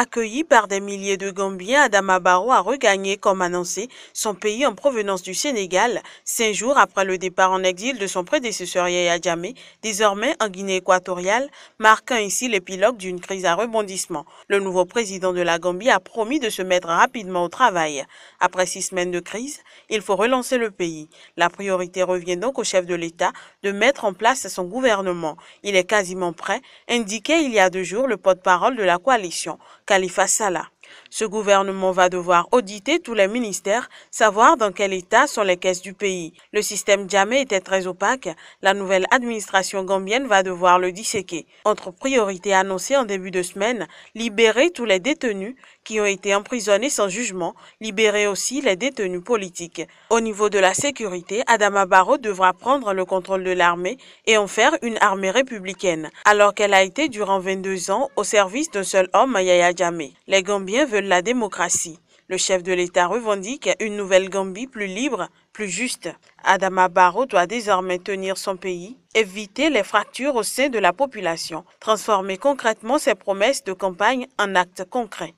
Accueilli par des milliers de Gambiens, Adama Barrow a regagné, comme annoncé, son pays en provenance du Sénégal, 5 jours après le départ en exil de son prédécesseur Yaya Jammeh, désormais en Guinée équatoriale, marquant ainsi l'épilogue d'une crise à rebondissement. Le nouveau président de la Gambie a promis de se mettre rapidement au travail. Après 6 semaines de crise, il faut relancer le pays. La priorité revient donc au chef de l'État de mettre en place son gouvernement. Il est quasiment prêt, indiquait il y a 2 jours le porte-parole de la coalition, Khalifa Sallah. Ce gouvernement va devoir auditer tous les ministères, savoir dans quel état sont les caisses du pays. Le système Jammeh était très opaque, la nouvelle administration gambienne va devoir le disséquer. Autre priorité annoncée en début de semaine, libérer tous les détenus qui ont été emprisonnés sans jugement, libérer aussi les détenus politiques. Au niveau de la sécurité, Adama Barrow devra prendre le contrôle de l'armée et en faire une armée républicaine, alors qu'elle a été durant 22 ans au service d'un seul homme, Yaya Jammeh. Les Gambiens veulent la démocratie. Le chef de l'État revendique une nouvelle Gambie plus libre, plus juste. Adama Barrow doit désormais tenir son pays, éviter les fractures au sein de la population, transformer concrètement ses promesses de campagne en actes concrets.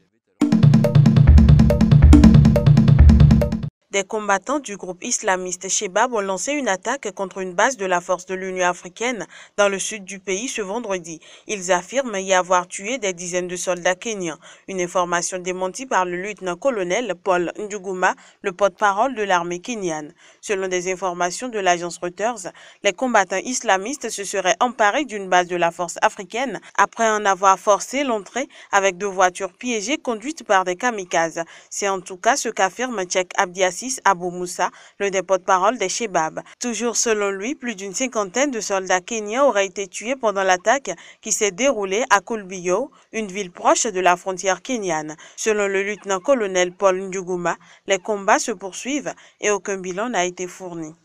Des combattants du groupe islamiste Shebab ont lancé une attaque contre une base de la force de l'Union africaine dans le sud du pays ce vendredi. Ils affirment y avoir tué des dizaines de soldats kenyans. Une information démentie par le lieutenant-colonel Paul Njuguma, le porte-parole de l'armée kenyane. Selon des informations de l'agence Reuters, les combattants islamistes se seraient emparés d'une base de la force africaine après en avoir forcé l'entrée avec 2 voitures piégées conduites par des kamikazes. C'est en tout cas ce qu'affirme Cheikh Abdiassis Abou Moussa, le porte-parole des Shebab. Toujours selon lui, plus d'une 50aine de soldats kenyans auraient été tués pendant l'attaque qui s'est déroulée à Kulbiyo, une ville proche de la frontière kenyane. Selon le lieutenant-colonel Paul Njuguma, les combats se poursuivent et aucun bilan n'a été fourni.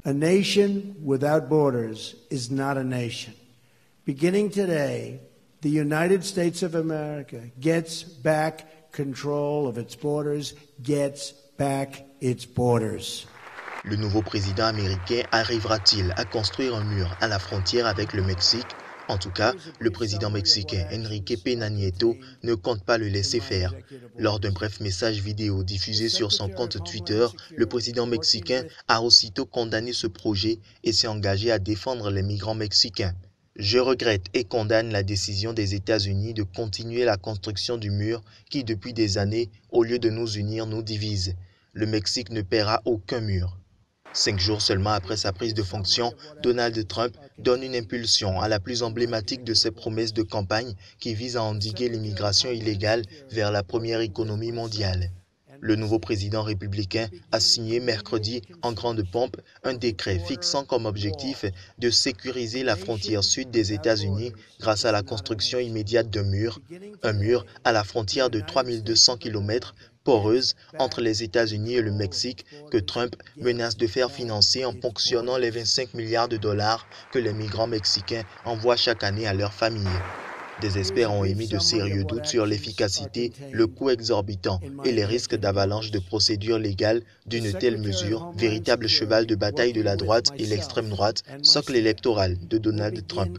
A nation without borders is not a nation. Beginning today, the United States of America gets back control of its borders, gets back its borders. Le nouveau président américain arrivera-t-il à construire un mur à la frontière avec le Mexique? En tout cas, le président mexicain Enrique Peña Nieto ne compte pas le laisser faire. Lors d'un bref message vidéo diffusé sur son compte Twitter, le président mexicain a aussitôt condamné ce projet et s'est engagé à défendre les migrants mexicains. Je regrette et condamne la décision des États-Unis de continuer la construction du mur qui, depuis des années, au lieu de nous unir, nous divise. Le Mexique ne paiera aucun mur. 5 jours seulement après sa prise de fonction, Donald Trump donne une impulsion à la plus emblématique de ses promesses de campagne qui vise à endiguer l'immigration illégale vers la première économie mondiale. Le nouveau président républicain a signé mercredi en grande pompe un décret fixant comme objectif de sécuriser la frontière sud des États-Unis grâce à la construction immédiate d'un mur, un mur à la frontière de 3200 km poreuse entre les États-Unis et le Mexique que Trump menace de faire financer en ponctionnant les 25 milliards de dollars que les migrants mexicains envoient chaque année à leurs familles. Des experts ont émis de sérieux doutes sur l'efficacité, le coût exorbitant et les risques d'avalanche de procédures légales d'une telle mesure, véritable cheval de bataille de la droite et l'extrême droite, socle électoral de Donald Trump.